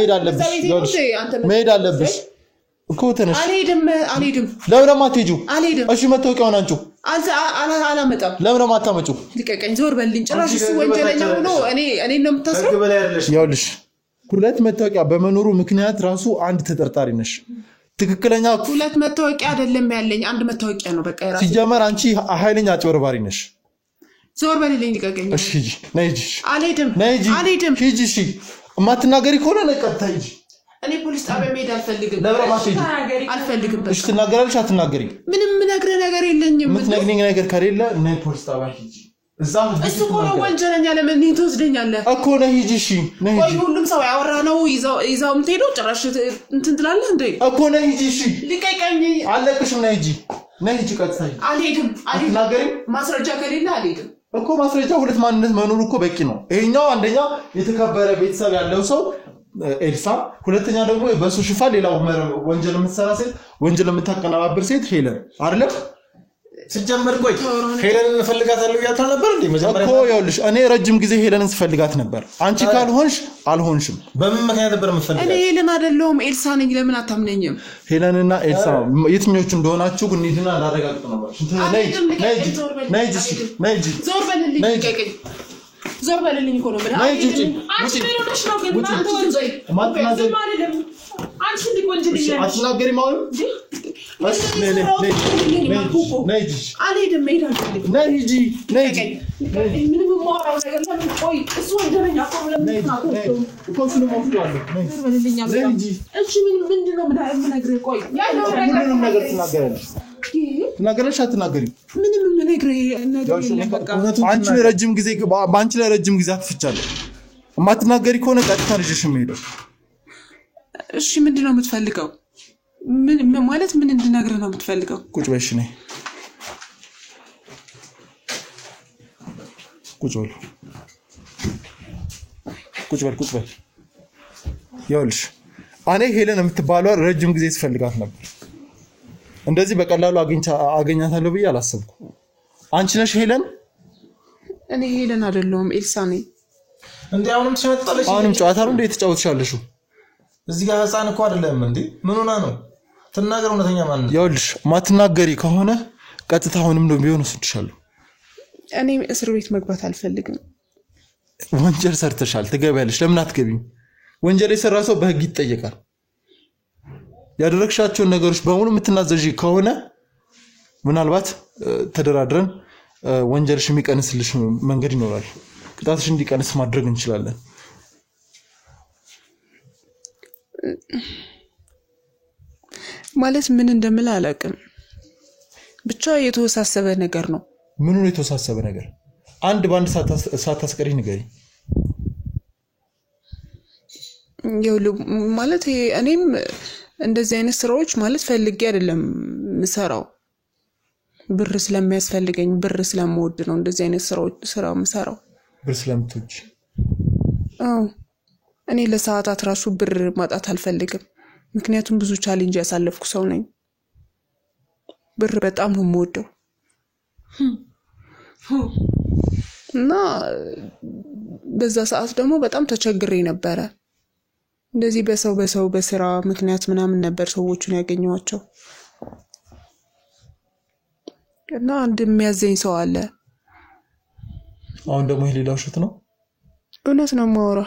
መሄድ አለብሽ እኮ ተነሽ አልሄድም ለምን አትሄጂው እሺ መታወቂያውን አንቺው አላመጣም ለምን አታመጪው ልቀቀኝ ዞር በልኝ ጭራሽ እሱ ወንጀለኛ ሆኖ እኔ ነው የምታስረው ይኸውልሽ ሁለት መታወቂያ በመኖሩ ምክንያት ራሱ አንድ ተጠርጣሪ ነሽ ትክክለኛ ሁለት መታወቂያ አይደለም ያለኝ አንድ መታወቂያ ነው በቃ ይራስ ሲጀመር አንቺ ኃይለኛ አጭበርባሪ ነሽ ዞር በልልኝ ልቀቀኝ እሺ ነይ አልሄድም ሂጂ እሺ ማትናገሪ ከሆነ ነቀጣ ሂጂ እኔ ፖሊስ ጣቢያ መሄድ አልፈልግም እሺ ትናገራለሽ አትናገሪ ምንም ነገር የለኝም ምትነግሪኝ ነገር ከሌለ ነይ ፖሊስ ጣቢያ ሂጂ እሱ ኮሮ ወንጀለኛ ለምን ትወስደኛለህ እኮ ነይ ሂጂ እሺ ነይ ቆይ ሁሉም ሰው ያወራ ነው ይዛው የምትሄደው ጭራሽ እንትን ትላለህ እንዴ እኮ ነይ ሂጂ እሺ ልቀቀኝ አለቅሽም ነይ ሂጂ ቀጥታ አልሄድም አትናገሪም ማስረጃ ከሌለ አልሄድም እኮ ማስረጃ ሁለት ማንነት መኖር እኮ በቂ ነው ይሄኛው አንደኛ የተከበረ ቤተሰብ ያለው ሰው ኤልሳ ሁለተኛ ደግሞ በሱ ሽፋን ሌላው ወንጀል የምትሰራ ሴት ወንጀል የምታቀናባብር ሴት ሄለን አይደል ሲጀመር ቆይ ሄለንን ፈልጋታለሁ ያልታ ነበር እንዴ መጀመሪያ እኮ ይኸውልሽ እኔ ረጅም ጊዜ ሄለንን ስፈልጋት ነበር አንቺ ካልሆንሽ አልሆንሽም በምን ምክንያት ነበር የምፈልጋት እኔ ሄለን አይደለሁም ኤልሳ ነኝ ለምን አታምነኝም ሄለንና ኤልሳ የትኞቹ እንደሆናችሁ ግን ሂድና አላረጋግጥ ነበር ነይ ዞር በልልኝ ልቀቀኝ ዞር በልልኝ እኮ ነው ብለህ አንቺ ምን ሆነሽ ነው ግን ማን ተወንጀይ ማን አይደለም አንቺ እንዲቆንጅልኝ አትናገሪ ማለት ምንም ማውራው ነገር ለምን ቆይ እሱ ወንጀለኛ እኮ ለምን ምንድነው የምነግርህ ቆይ ያለው ነገር ትናገረሽ አትናገሪም ምንም የምነግርህ ነገር የለም በቃ አንቺ ረጅም ጊዜ ባንቺ ላይ ረጅም ጊዜ አትፍቻለሁ ማትናገሪ ከሆነ ቀጥታ ልጅሽ የምሄደው እሺ ምንድነው የምትፈልገው ምን ማለት ምን እንድነግርህ ነው የምትፈልገው ቁጭ በሽ ነኝ ቁጭ በል ይኸውልሽ እኔ ሄለን የምትባለው ረጅም ጊዜ ስፈልጋት ነበር እንደዚህ በቀላሉ አገኛታለሁ ብዬ አላሰብኩም አንቺ ነሽ ሄለን እኔ ሄለን አይደለሁም ኤልሳ ነኝ እንዴ አሁንም ትመጣለሽ አሁንም ጨዋታ ነው እንዴ ተጫውተሻለሽ እዚህ ጋር ህፃን እኮ አይደለም እንዴ ምን ሆና ነው ትናገር እውነተኛ ማን ነው ይኸውልሽ ማትናገሪ ከሆነ ቀጥታ አሁንም ነው ቢሆን ወስድሻለሁ እኔ እስር ቤት መግባት አልፈልግም ወንጀል ሰርተሻል ትገቢያለሽ ለምን አትገቢም ወንጀል የሰራ ሰው በህግ ይጠየቃል ያደረግሻቸው ነገሮች በሙሉ የምትናዘጂ ከሆነ ምናልባት ተደራድረን ወንጀልሽ የሚቀንስልሽ መንገድ ይኖራል ቅጣትሽ እንዲቀንስ ማድረግ እንችላለን ማለት ምን እንደምል አላውቅም ብቻ የተወሳሰበ ነገር ነው ምኑ ነው የተወሳሰበ ነገር አንድ ባንድ ሳታስቀሪ ንገሪ ይኸውልህ ማለት እኔም እንደዚህ አይነት ስራዎች ማለት ፈልጌ አይደለም ምሰራው ብር ስለሚያስፈልገኝ ብር ስለምወድ ነው እንደዚህ አይነት ስራው ምሰራው ብር ስለምትወጂ እኔ ለሰዓታት ራሱ ብር ማጣት አልፈልግም ምክንያቱም ብዙ ቻሌንጅ ያሳለፍኩ ሰው ነኝ ብር በጣም ነው የምወደው እና በዛ ሰዓት ደግሞ በጣም ተቸግሬ ነበር እንደዚህ በሰው በስራ ምክንያት ምናምን ነበር ሰዎችን ያገኘዋቸው እና አንድ የሚያዘኝ ሰው አለ አሁን ደግሞ ሌላ ውሸት ነው እውነት ነው ማውራ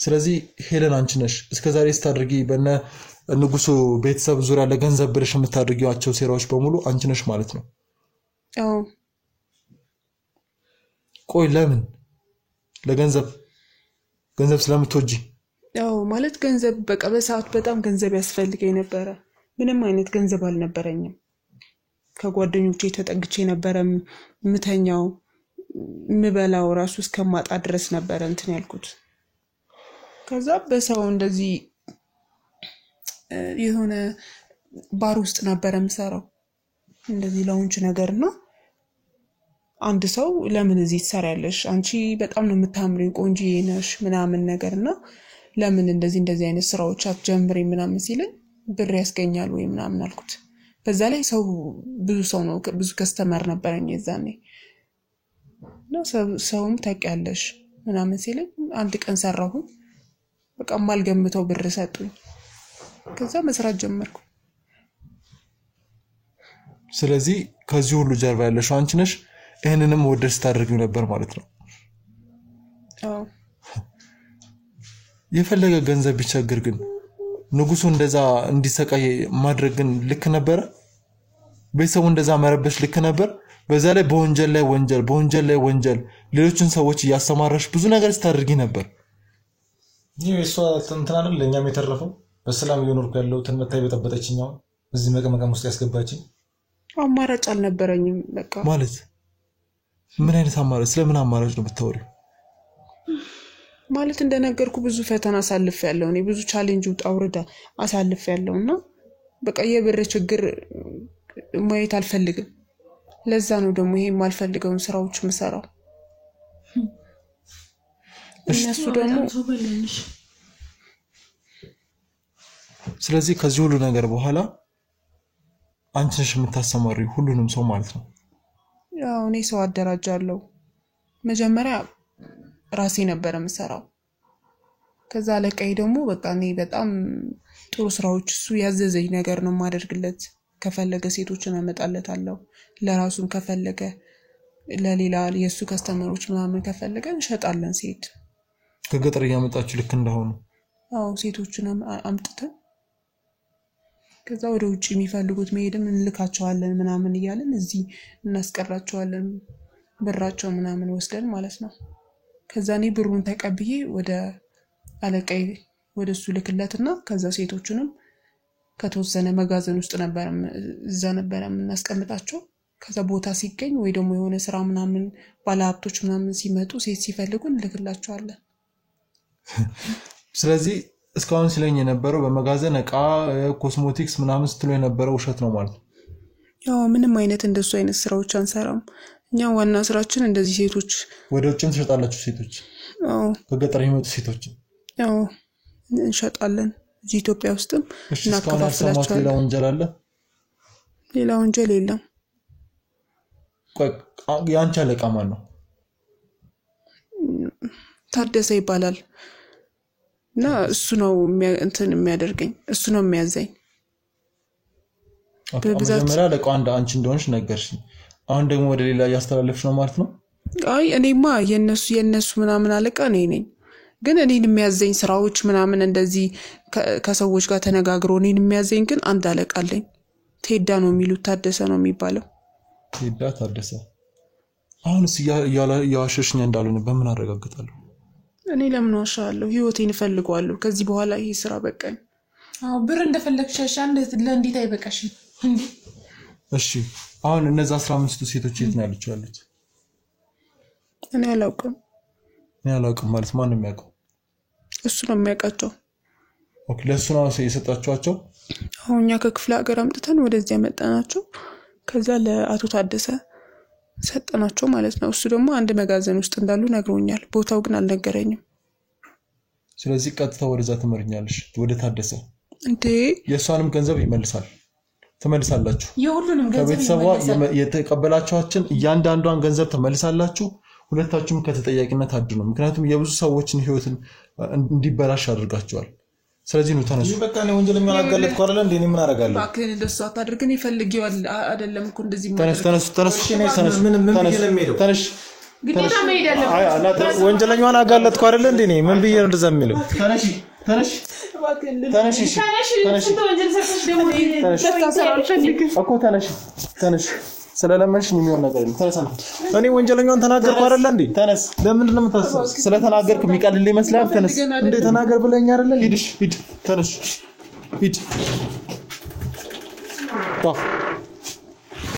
ስለዚህ ሄለን አንቺ ነሽ እስከዛሬ ስታደርጊ በእነ ንጉሱ ቤተሰብ ዙሪያ ለገንዘብ ብለሽ የምታደርጊዋቸው ሴራዎች በሙሉ አንቺ ነሽ ማለት ነው አዎ ቆይ ለምን ለገንዘብ ስለምትወጂ ያው ማለት ገንዘብ በቃ በሰዓት በጣም ገንዘብ ያስፈልገኝ ነበር ምንም አይነት ገንዘብ አልነበረኝም ከጓደኞቼ ተጠግቼ ነበር ምተኛው ምበላው ራሱ እስከማጣ ድረስ ነበር እንትን ያልኩት ከዛ በሰው እንደዚህ የሆነ ባር ውስጥ ነበር የምሰራው እንደዚህ ላውንች ነገርና አንድ ሰው ለምን እዚህ ትሰሪያለሽ አንቺ በጣም ነው የምታምሪው ቆንጆዬ ነሽ ምናምን ነገርና ለምን እንደዚህ አይነት ስራዎች አትጀምሪ ምናምን ሲለኝ ብር ያስገኛል ወይ ምናምን አልኩት በዛ ላይ ሰው ብዙ ሰው ነው ብዙ ከስተመር ነበርኝ የዛኔ ነው ሰውም ታውቂያለሽ ምናምን ሲለኝ አንድ ቀን ሰራሁ በቃ ማልገምተው ብር ሰጡኝ ከዛ መስራት ጀመርኩ ስለዚህ ከዚህ ሁሉ ጀርባ ያለሽው አንቺ ነሽ ይሄንንም ወደስ ታደርጊው ነበር ማለት ነው አዎ የፈለገ ገንዘብ ቢቸግር ግን ንጉሱ እንደዛ እንዲሰቃይ ማድረግ ግን ልክ ነበር ቤተሰቡ እንደዛ መረበሽ ልክ ነበር በዛ ላይ በወንጀል ላይ ወንጀል ሌሎችን ሰዎች ያስተማረሽ ብዙ ነገር ስታደርጊ ነበር ይሄ እንትና አይደል ለኛም የተረፈው በሰላም እየኖርኩ ያለው ተመታይ በጠበጠችኛው እዚህ መቀመቀም ውስጥ ያስገባችኝ አማራጭ አልነበረኝም በቃ ማለት ምን አይነት አማራጭ ስለምን አማራጭ ነው ብታወሪ ማለት እንደነገርኩ ብዙ ፈተና አሳልፍ ያለው እኔ ብዙ ቻሌንጅ ውጣውርዳ አሳልፍ ያለውና በቃ የብር ችግር ማየት አልፈልግም ለዛ ነው ደግሞ ይሄ ማልፈልገውን ስራዎች መስራው እነሱ ደግሞ ስለዚህ ከዚህ ሁሉ ነገር በኋላ አንቺ ነሽ የምታሰማሪው ሁሉንም ሰው ማለት ነው ያው እኔ ሰው አደራጃለሁ መጀመሪያ ራሴ ነበር የምሰራው ከዛ ለቀይ ደግሞ በቃ እኔ በጣም ጥሩ ስራዎች እሱ ያዘዘኝ ነገር ነው ማደርግለት ከፈለገ ሴቶችን አመጣለታለሁ ለራሱን ከፈለገ ለሌላ የሱ ከስተመሮች ምናምን ከፈለገ እንሸጣለን ሴት ከገጠር ያመጣችሁ ልክ እንደሆነ አው ሴቶችን አምጥተን ከዛ ወደ ውጪ የሚፈልጉት መሄድም እንልካቸዋለን ምናምን ይያለን እዚህ እናስቀራቸዋለን ብራቸው ምናምን ወስደን ማለት ነው ከዛ እኔ ብሩን ተቀብዬ ወደ አለቃይ ወደሱ ልክለትና ከዛ ሴቶቹንም ከተወሰነ መጋዘን ውስጥ ነበር እዛ ነበር እናስቀምጣቸው ከዛ ቦታ ሲገኝ ወይ ደግሞ የሆነ ስራ ምናምን ባለሀብቶች ምናምን ሲመጡ ሴት ሲፈልጉ እንልክላቸዋለን ስለዚህ እስካሁን ስለኝ የነበረው በመጋዘን እቃ ኮስሞቲክስ ምናምን ስትሉ የነበረው ውሸት ነው ማለት ያው ምንም አይነት እንደሱ አይነት ስራዎች አንሰራም እኛ ዋና ስራችን እንደዚህ ሴቶች ወደ ውጭም ትሸጣላችሁ ሴቶች አዎ ከገጠር የሚመጡ ሴቶች ያው እንሸጣለን እዚህ ኢትዮጵያ ውስጥም እናከፋፍላቸዋለን ሌላ ወንጀል አለ ሌላ ወንጀል የለም ያንቺ አለቃ ማን ነው ታደሰ ይባላል እና እሱ ነው እንትን የሚያደርገኝ እሱ ነው የሚያዘኝ በብዛት መጀመሪያ አለቃው አንቺ እንደሆንሽ ነገርሽኝ አሁን ደግሞ ወደ ሌላ ያስተላለፍሽ ነው ማለት ነው አይ እኔማ የነሱ ምናምን አለቃ ነኝ ግን እኔን የሚያዘኝ ስራዎች ምናምን እንደዚህ ከሰዎች ጋር ተነጋግሮ እኔን የሚያዘኝ ግን አንድ አለቃ አለኝ ቴዳ ነው የሚሉት ታደሰ ነው የሚባለው ቴዳ ታደሰ አሁንስ ያዋሸሽኝ እንዳልሆነ በምን አረጋግጣለሁ እኔ ለምን ዋሻለሁ ህይወቴን ፈልጓለሁ ከዚህ በኋላ ይሄ ስራ በቃኝ አው ብር እንደፈለግሽ ለእንዴት አይበቃሽ እንዴ እሺ አሁን እነዛ 15 ሴቶች የት ነው ያሉት እኔ አላውቅም ማለት ማን ነው የሚያውቀው እሱ ነው የሚያውቃቸው ኦኬ ለሱ ነው የሰጣቸዋቸው አሁን ያ ከክፍለ ሀገር አምጥተን ወደዚህ ያመጣናቸው ከዛ ለአቶ ታደሰ ሰጠናቸው ማለት ነው እሱ ደግሞ አንድ መጋዘን ውስጥ እንዳሉ ነግሮኛል ቦታው ግን አልነገረኝም ስለዚህ ቀጥታ ወደዛ ተመርኛለሽ ወደ ታደሰ እንዴ የሷንም ገንዘብ ተመልሳላችሁ የሁሉንም ገንዘብ ከቤተሰቧ የተቀበላችኋችን እያንዳንዷን ገንዘብ ተመልሳላችሁ ሁለታችሁም ከተጠያቂነት አድኑ ምክንያቱም የብዙ ሰዎችን ህይወትን እንዲበላሽ አድርጋቸዋል ስለዚህ ነው ተነሱ በቃ ነው ወንጀለኛ አጋለጥኩ አይደል እንዴ እኔ ምን አረጋለሁ ባክህን እንደሱ አታድርግኝ ይፈልጊዋል አይደለም እኮ እንደዚህ ተነስ ግዴታ መሄድ ያለበት ወንጀለኛዋን አጋለጥኩ አይደል እንዴ እኔ ምን ብዬ ነው እንደዛ የሚለው ተነሽ እኮ ተነሽ ስለለመንሽ የሚሆን ነገር ነው ተነስ እኔ ወንጀለኛውን ተናገርኩ አይደል እንዴ ተነስ ለምን ነው የምታስበው ስለተናገርክ የሚቀልል ይመስላል ተነስ እንዴ ተናገር ብለኝ አይደል ሂድ ተነስ ሂድ